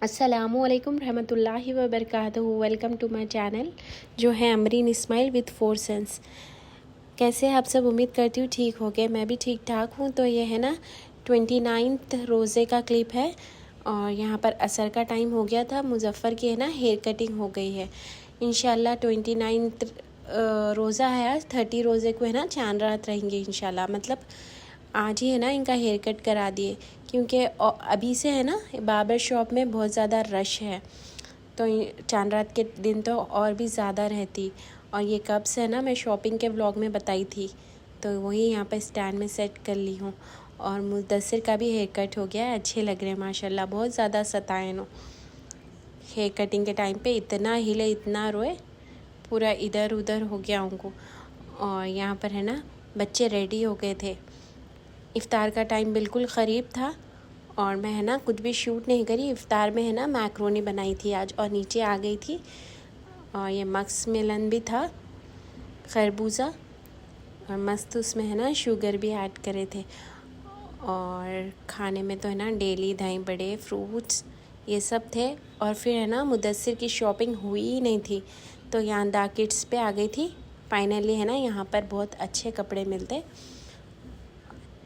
अस्सलामुअलैकुम रहमतुल्लाहि व बरकातहू। वेलकम टू माय चैनल जो है अमरीन इस्माइल विद 4 सेंस। कैसे हैं आप सब? उम्मीद करती हूँ ठीक हो गए। मैं भी ठीक ठाक हूँ। तो ये है ना 29th रोज़े का क्लिप है और यहाँ पर असर का टाइम हो गया था। मुजफ़्फ़र की है ना हेयर कटिंग हो गई है। इंशाल्लाह 29th रोज़ा है आज। 30 रोज़े को है ना चांद रात रहेंगे इंशाल्लाह। मतलब आज ही है ना इनका हेयर कट करा दिए, क्योंकि अभी से है ना बार्बर शॉप में बहुत ज़्यादा रश है। तो चांद रात के दिन तो और भी ज़्यादा रहती। और ये कब से है ना मैं शॉपिंग के व्लॉग में बताई थी, तो वही यहाँ पर स्टैंड में सेट कर ली हूँ। और मुद्दस्सिर का भी हेयर कट हो गया है। अच्छे लग रहे हैं माशाल्लाह। बहुत ज़्यादा सताए नो हेयर कटिंग के टाइम पे, इतना हिले इतना रोए, पूरा इधर उधर हो गया उनको। और यहाँ पर है ना बच्चे रेडी हो गए थे। इफ़्तार का टाइम बिल्कुल क़रीब था और मैं है ना कुछ भी शूट नहीं करी। इफ़्तार में है ना मैक्रोनी बनाई थी आज और नीचे आ गई थी। और ये मक्स मेलन भी था, खरबूजा, और मस्त उसमें है ना शुगर भी ऐड करे थे। और खाने में तो है ना डेली दही बड़े फ्रूट्स ये सब थे। और फिर है ना मुद्दस्सिर की शॉपिंग हुई ही नहीं थी, तो यहाँ दा किड्स पे आ गई थी। फाइनली है ना यहाँ पर बहुत अच्छे कपड़े मिलते,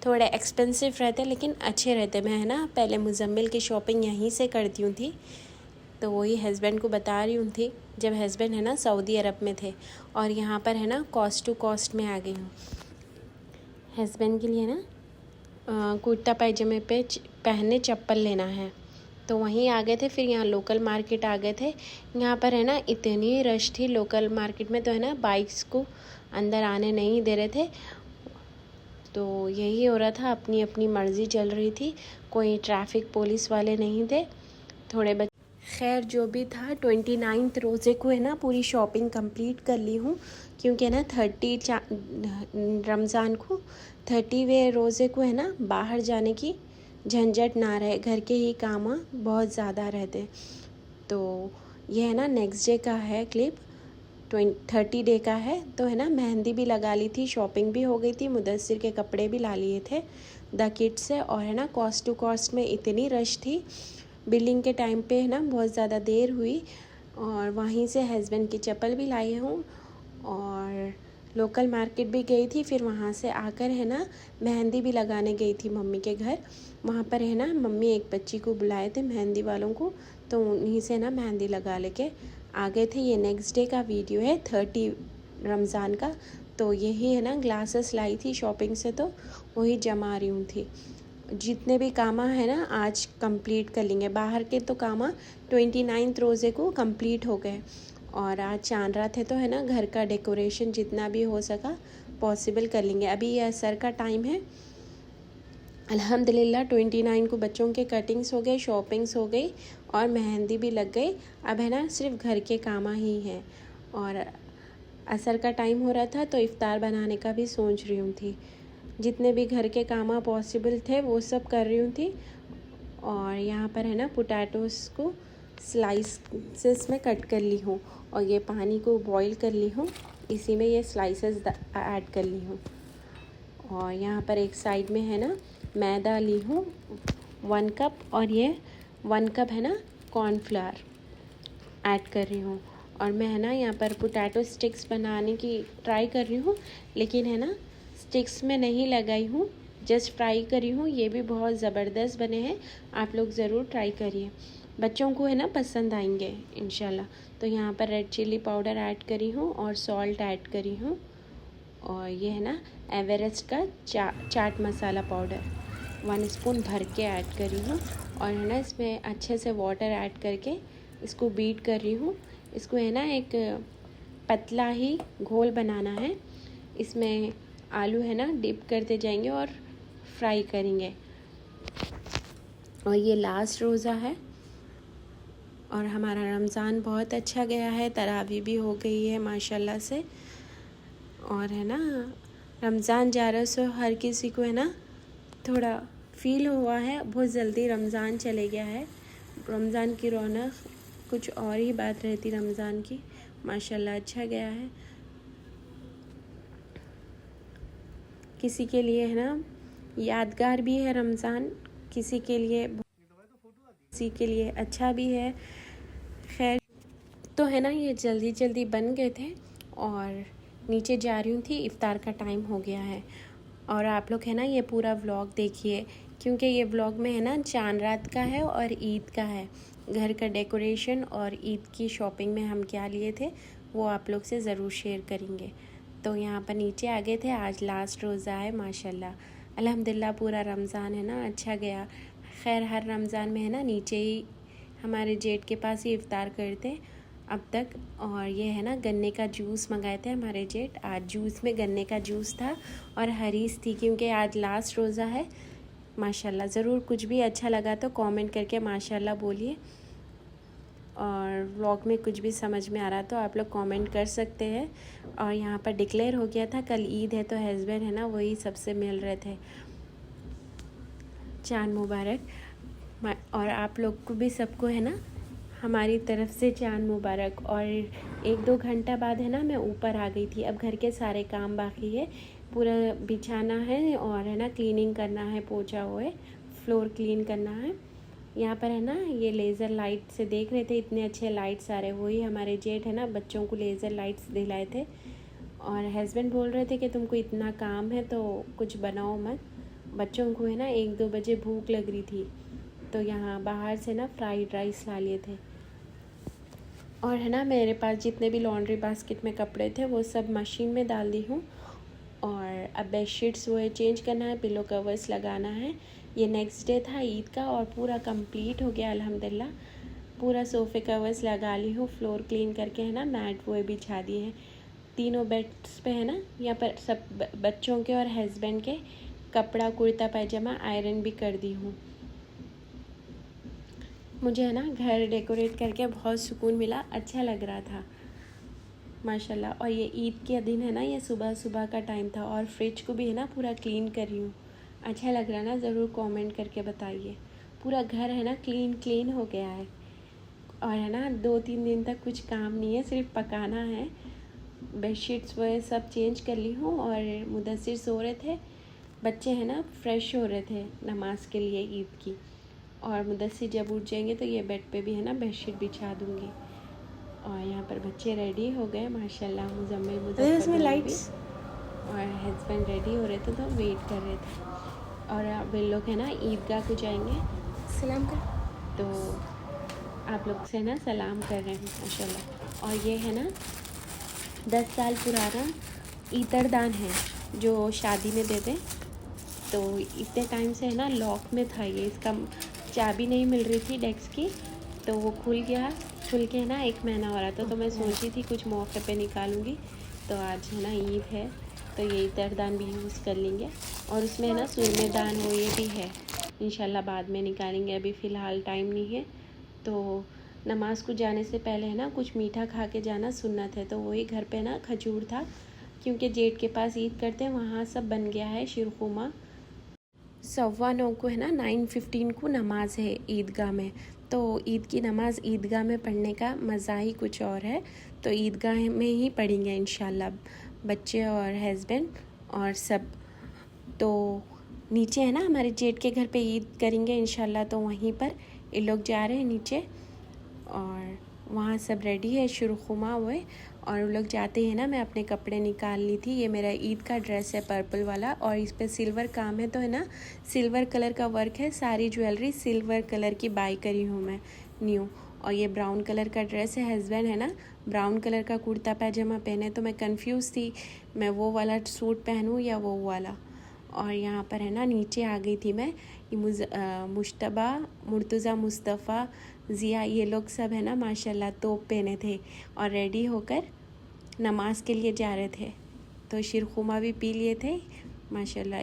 थोड़े एक्सपेंसिव रहते लेकिन अच्छे रहते। मैं है ना पहले मुज़म्मिल की शॉपिंग यहीं से करती हूँ थी, तो वही हस्बैंड को बता रही हूँ थी जब हस्बैंड है ना सऊदी अरब में थे। और यहाँ पर है ना कॉस्ट टू कॉस्ट में आ गई हूँ। हस्बैंड के लिए ना कुर्ता पैजामे पे पहनने चप्पल लेना है, तो वहीं आ गए थे। फिर यहाँ लोकल मार्केट आ गए थे। यहाँ पर है ना इतनी रश थी लोकल मार्केट में, तो है ना बाइक्स को अंदर आने नहीं दे रहे थे। तो यही हो रहा था, अपनी अपनी मर्ज़ी चल रही थी, कोई ट्रैफिक पुलिस वाले नहीं थे। थोड़े खैर जो भी था 29th रोज़े को है ना पूरी शॉपिंग कंप्लीट कर ली हूँ, क्योंकि है ना 30 रमज़ान को 30वें रोज़े को है ना बाहर जाने की झंझट ना रहे, घर के ही काम बहुत ज़्यादा रहते। तो ये है ना नेक्स्ट डे का है क्लिप, 30 डे का है। तो है ना मेहंदी भी लगा ली थी, शॉपिंग भी हो गई थी, मुद्दस्सिर के कपड़े भी ला लिए थे द किड्स से। और है ना कॉस्ट टू कॉस्ट में इतनी रश थी, बिलिंग के टाइम पे है ना बहुत ज़्यादा देर हुई। और वहीं से हस्बैंड की चप्पल भी लाई हूँ और लोकल मार्केट भी गई थी। फिर वहाँ से आकर है ना मेहंदी भी लगाने गई थी मम्मी के घर। वहाँ पर है ना मम्मी एक बच्ची को बुलाए थे मेहंदी वालों को, तो उन्हीं से ना मेहंदी लगा लेके आ गए थे। ये नेक्स्ट डे का वीडियो है 30 रमज़ान का। तो यही है ना ग्लासेस लाई थी शॉपिंग से, तो वही जमा रही हूँ थी। जितने भी कामा है ना आज कंप्लीट कर लेंगे। बाहर के तो कामा 29th रोज़े को कंप्लीट हो गए और आज चांद रात है, तो है ना घर का डेकोरेशन जितना भी हो सका पॉसिबल कर लेंगे। अभी ये असर का टाइम है। अल्हम्दुलिल्लाह 29 को बच्चों के कटिंग्स हो गए, शॉपिंग्स हो गई और मेहंदी भी लग गई। अब है ना सिर्फ घर के कामा ही हैं। और असर का टाइम हो रहा था, तो इफ़्तार बनाने का भी सोच रही हूँ थी। जितने भी घर के काम पॉसिबल थे वो सब कर रही हूँ थी। और यहाँ पर है ना पोटैटोज़ को स्लाइसेस में कट कर ली हूँ और ये पानी को बॉईल कर ली हूँ, इसी में ये स्लाइसेस ऐड कर ली हूँ। और यहाँ पर एक साइड में है ना मैदा ली हूँ 1 कप, और ये 1 कप है ना कॉर्नफ्लावर ऐड कर रही हूँ। और मैं है ना यहाँ पर पोटैटो स्टिक्स बनाने की ट्राई कर रही हूँ, लेकिन है ना स्टिक्स में नहीं लगाई हूँ, जस्ट फ्राई करी हूँ। ये भी बहुत ज़बरदस्त बने हैं, आप लोग ज़रूर ट्राई करिए, बच्चों को है ना पसंद आएंगे इंशाल्लाह। तो यहाँ पर रेड चिल्ली पाउडर ऐड करी हूँ और सॉल्ट ऐड करी हूँ। और ये है ना एवरेस्ट का चाट मसाला पाउडर 1 स्पून भर के ऐड करी हूँ। और है ना इसमें अच्छे से वाटर ऐड करके इसको बीट कर रही हूँ। इसको है ना एक पतला ही घोल बनाना है। इसमें आलू है ना डिप करते जाएंगे और फ्राई करेंगे। और ये लास्ट रोज़ा है और हमारा रमज़ान बहुत अच्छा गया है, तरावी भी हो गई है माशाल्लाह से। और है ना रमज़ान जा रहा, सो हर किसी को है ना थोड़ा फील हुआ है, बहुत जल्दी रमज़ान चले गया है। रमज़ान की रौनक कुछ और ही बात रहती रमज़ान की। माशाल्लाह अच्छा गया है। किसी के लिए है ना यादगार भी है रमज़ान, किसी के लिए किसी के लिए अच्छा भी है। खैर तो है ना, ये जल्दी जल्दी बन गए थे और नीचे जा रही थी, इफ़्तार का टाइम हो गया है। और आप लोग है ना ये पूरा व्लॉग देखिए, क्योंकि ये व्लॉग में है ना चांद रात का है और ईद का है। घर का डेकोरेशन और ईद की शॉपिंग में हम क्या लिए थे वो आप लोग से ज़रूर शेयर करेंगे। तो यहाँ पर नीचे आ गए थे, आज लास्ट रोज़ा है माशाल्लाह। अल्हम्दुलिल्लाह पूरा रमज़ान है ना अच्छा गया। खैर हर रमज़ान में है ना नीचे ही हमारे जेठ के पास ही इफ़्तार करते अब तक। और ये है ना गन्ने का जूस मंगाए थे हमारे जेठ। आज जूस में गन्ने का जूस था और हरीस थी, क्योंकि आज लास्ट रोज़ा है माशाल्लाह। ज़रूर कुछ भी अच्छा लगा तो कमेंट करके माशाल्लाह बोलिए। और व्लॉग में कुछ भी समझ में आ रहा तो आप लोग कमेंट कर सकते हैं। और यहाँ पर डिक्लेयर हो गया था कल ईद है, तो हस्बैंड है ना वही सबसे मिल रहे थे। चांद मुबारक। और आप लोग को भी सबको है ना हमारी तरफ से चांद मुबारक। और 1-2 घंटा बाद है ना मैं ऊपर आ गई थी। अब घर के सारे काम बाकी है, पूरा बिछाना है और है ना क्लीनिंग करना है, पोछा हुए फ्लोर क्लीन करना है। यहाँ पर है ना ये लेज़र लाइट से देख रहे थे, इतने अच्छे लाइट्स आ रहे, वही हमारे जेठ है ना बच्चों को लेज़र लाइट्स दिलाए थे। और हस्बैंड बोल रहे थे कि तुमको इतना काम है तो कुछ बनाओ मत। बच्चों को है ना 1-2 बजे भूख लग रही थी, तो यहाँ बाहर से ना फ्राइड राइस ला लिए थे। और है ना मेरे पास जितने भी लॉन्ड्री बास्केट में कपड़े थे वो सब मशीन में डाल दी हूँ। और अब बेडशीट्स वो है चेंज करना है, पिलो कवर्स लगाना है। ये नेक्स्ट डे था ईद का और पूरा कंप्लीट हो गया अल्हम्दुलिल्लाह। पूरा सोफ़े कवर्स लगा ली हूँ, फ्लोर क्लीन करके है ना मैट वो बिछा दिए हैं। तीनों बेड्स पे है ना यहाँ पर सब बच्चों के और हस्बैंड के कपड़ा कुर्ता पैजामा आयरन भी कर दी हूँ। मुझे है ना घर डेकोरेट करके बहुत सुकून मिला, अच्छा लग रहा था माशाल्लाह। और ये ईद के दिन है ना, ये सुबह सुबह का टाइम था और फ्रिज को भी है ना पूरा क्लीन कर रही हूँ। अच्छा लग रहा है ना, ज़रूर कमेंट करके बताइए। पूरा घर है ना क्लीन हो गया है। और है ना 2-3 दिन तक कुछ काम नहीं है, सिर्फ पकाना है। बेडशीट्स वो सब चेंज कर ली हूँ और मुदस्सिर सो रहे थे, बच्चे हैं ना फ्रेश हो रहे थे नमाज के लिए ईद की। और मुदस्सिर जब उठ जाएंगे तो ये बेड पे भी है ना बेडशीट बिछा दूँगी। और यहाँ पर बच्चे रेडी हो गए माशाल्लाह, मुजम्मिल मुजफ्फर लाइट्स। और हस्बैंड रेडी हो रहे थे तो वेट कर रहे थे। और अब इन लोग है ना ईदगाह को जाएंगे, सलाम कर, तो आप लोग से ना सलाम कर रहे हैं माशाल्लाह। और ये है ना 10 साल पुराना ईतरदान है जो शादी में देते, तो इतने टाइम से है ना लॉक में था ये, इसका चाबी नहीं मिल रही थी डेस्क की, तो वो खुल गया। खुल के है ना 1 महीना हो रहा था, तो मैं सोची थी कुछ मौके पे निकालूंगी। तो आज है ना ईद है तो ये इतरदान भी यूज़ कर लेंगे। और उसमें है ना सुरमेदान वो ये भी है, इंशाल्लाह बाद में निकालेंगे, अभी फ़िलहाल टाइम नहीं है। तो नमाज को जाने से पहले है ना कुछ मीठा खा के जाना सुन्नत है, तो वही घर पे ना खजूर था, क्योंकि जेठ के पास ईद करते हैं, वहाँ सब बन गया है शीरखुमा। 9:15 को है ना 9:15 को नमाज है ईदगाह में। तो ईद की नमाज़ ईदगाह में पढ़ने का मज़ा ही कुछ और है, तो ईदगाह में ही पढ़ेंगे इंशाल्लाह, बच्चे और हस्बैंड और सब। तो नीचे है ना हमारे जेठ के घर पे ईद करेंगे इंशाल्लाह, तो वहीं पर ये लोग जा रहे हैं नीचे। और वहाँ सब रेडी है, शुरखुमा हुए और वो लोग जाते हैं ना मैं अपने कपड़े निकाल ली थी। ये मेरा ईद का ड्रेस है पर्पल वाला और इस पर सिल्वर काम है, तो है ना सिल्वर कलर का वर्क है, सारी ज्वेलरी सिल्वर कलर की बाई करी हूँ मैं न्यू। और ये ब्राउन कलर का ड्रेस है, हस्बैंड है ना ब्राउन कलर का कुर्ता पैजामा पहने, तो मैं कंफ्यूज थी मैं वो वाला सूट पहनूँ या वो वाला। और यहाँ पर है ना नीचे आ गई थी मैं, मुश्तबा, मुर्तज़ा, मुस्तफ़ा, ज़िया, ये लोग सब है ना माशाल्लाह तोप पहने थे और रेडी होकर नमाज के लिए जा रहे थे। तो शीरखुमा भी पी लिए थे माशाल्लाह।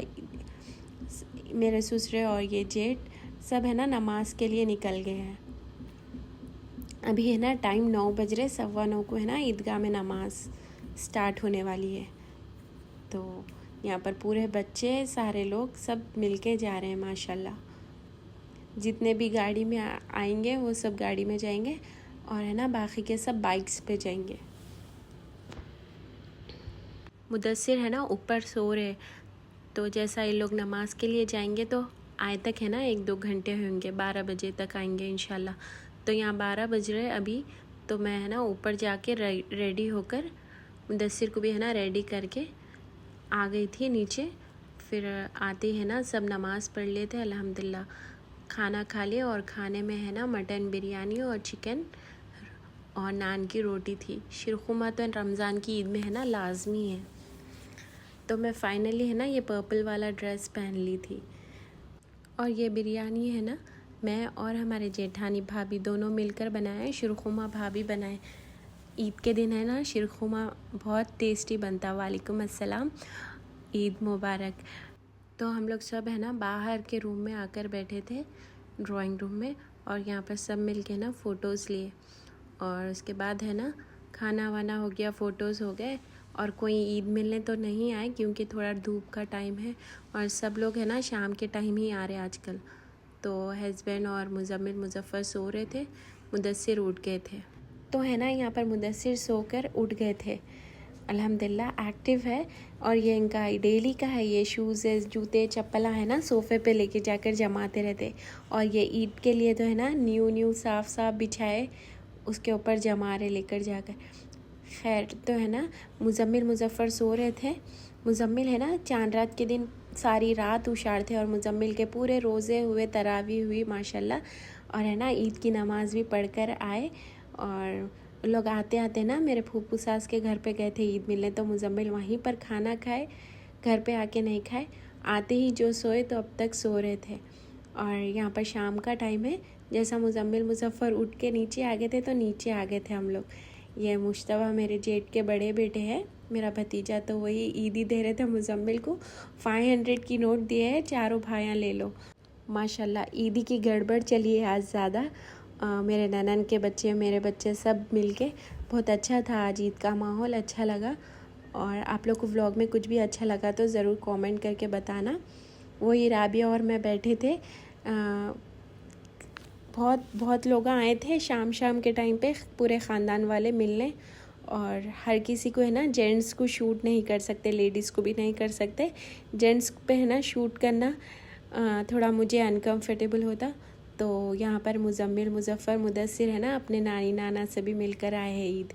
मेरे ससुरे और ये जेठ सब है ना नमाज के लिए निकल गए हैं। अभी है ना टाइम 9 बज रहे, 9:15 को है ना ईदगाह में नमाज स्टार्ट होने वाली है। तो यहाँ पर पूरे बच्चे सारे लोग सब मिलके जा रहे हैं माशाल्लाह। जितने भी गाड़ी में आएंगे वो सब गाड़ी में जाएंगे और है ना बाकी के सब बाइक्स पे जाएंगे। मुदस्सिर है ना ऊपर सो रहे, तो जैसा ये लोग नमाज के लिए जाएंगे तो आए तक है ना 1-2 घंटे होंगे, 12 बजे तक आएंगे इंशाल्लाह। तो यहाँ 12 बज रहे अभी, तो मैं है ना ऊपर जाके रेडी होकर मुदस्सिर को भी है ना रेडी करके आ गई थी नीचे। फिर आते ही है ना सब नमाज़ पढ़ लेते अल्हम्दुलिल्लाह, खाना खा लिया। और खाने में है ना मटन बिरयानी और चिकन और नान की रोटी थी। शीरखुरमा तो रमज़ान की ईद में है ना लाजमी है। तो मैं फ़ाइनली है ना ये पर्पल वाला ड्रेस पहन ली थी। और ये बिरयानी है ना मैं और हमारे जेठानी भाभी दोनों मिलकर बनाए। शीरखुरमा भाभी बनाए। ईद के दिन है ना शीरखुरमा बहुत टेस्टी बनता। वालेकुम अस्सलाम, ईद मुबारक। तो हम लोग सब है ना बाहर के रूम में आकर बैठे थे, ड्राइंग रूम में, और यहाँ पर सब मिल के ना फ़ोटोज़ लिए। और उसके बाद है ना खाना वाना हो गया, फ़ोटोज़ हो गए। और कोई ईद मिलने तो नहीं आए क्योंकि थोड़ा धूप का टाइम है और सब लोग है ना शाम के टाइम ही आ रहे आजकल। तो हस्बैंड और मुज़म्मिल मुज़फ़्फ़र सो रहे थे, मुदस्सिर उठ गए थे। तो है ना यहाँ पर मुदस्सिर सोकर उठ गए थे। अल्हम्दुलिल्लाह एक्टिव है। और ये इनका डेली का है, ये शूज़ जूते चप्पला है ना सोफ़े पे लेके जाकर जमाते रहते। और ये ईद के लिए तो है ना न्यू साफ़ बिछाए, उसके ऊपर जमा रहे लेकर जाकर। खैर तो है ना मुज़म्मिल मुज़फ़्फ़र सो रहे थे। मुज़म्मिल है ना चांद रात के दिन सारी रात उशार थे और मुज़म्मिल के पूरे रोज़े हुए, तरावी हुई माशाल्लाह। और है ना ईद की नमाज़ भी पढ़ कर आए। और लोग आते आते ना मेरे फूफू सास के घर पे गए थे ईद मिलने, तो मुज़म्मिल वहीं पर खाना खाए, घर पे आके नहीं खाए। आते ही जो सोए तो अब तक सो रहे थे। और यहाँ पर शाम का टाइम है, जैसा मुज़म्मिल मुज़फ़्फ़र उठ के नीचे आ गए थे तो नीचे आ गए थे हम लोग। ये मुश्तबा मेरे जेठ के बड़े बेटे हैं, मेरा भतीजा, तो वही ईदी दे रहे थे मुज़म्मिल को। 500 की नोट दिए है, चारों भाइयाँ ले लो। माशाल्लाह ईदी की गड़बड़ चली है आज ज़्यादा। मेरे ननन के बच्चे, मेरे बच्चे सब मिलके बहुत अच्छा था आज, ईद का माहौल अच्छा लगा। और आप लोग को व्लॉग में कुछ भी अच्छा लगा तो ज़रूर कमेंट करके बताना। वही राबिया और मैं बैठे थे, बहुत लोग आए थे शाम के टाइम पे, पूरे ख़ानदान वाले मिलने। और हर किसी को है ना जेंट्स को शूट नहीं कर सकते, लेडीज़ को भी नहीं कर सकते। जेंट्स पे है ना शूट करना थोड़ा मुझे अनकम्फर्टेबल होता। तो यहाँ पर मुज़म्मिल मुज़फ़्फ़र मुदस्सिर है ना अपने नानी नाना से भी मिलकर आए हैं ईद।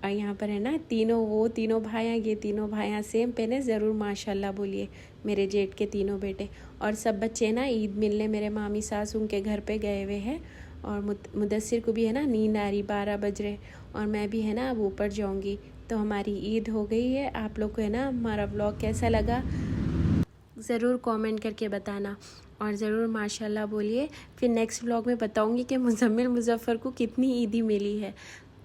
और यहाँ पर है ना तीनों भाइयाँ, ये तीनों भाइयाँ सेम पहने, ज़रूर माशाल्लाह बोलिए मेरे जेठ के तीनों बेटे। और सब बच्चे ना ईद मिलने मेरे मामी सास उनके घर पे गए हुए हैं। और मुदस्सिर को भी है ना नींद आ रही, 12 बज रहे, और मैं भी है ना अब ऊपर जाऊँगी। तो हमारी ईद हो गई है। आप लोग को है ना हमारा व्लॉग कैसा लगा ज़रूर कमेंट करके बताना। और ज़रूर माशाल्लाह बोलिए। फिर नेक्स्ट व्लॉग में बताऊंगी कि मुज़म्मिल मुज़फ़्फ़र को कितनी ईदी मिली है।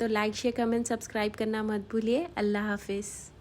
तो लाइक शेयर कमेंट सब्सक्राइब करना मत भूलिए। अल्लाह हाफिज़।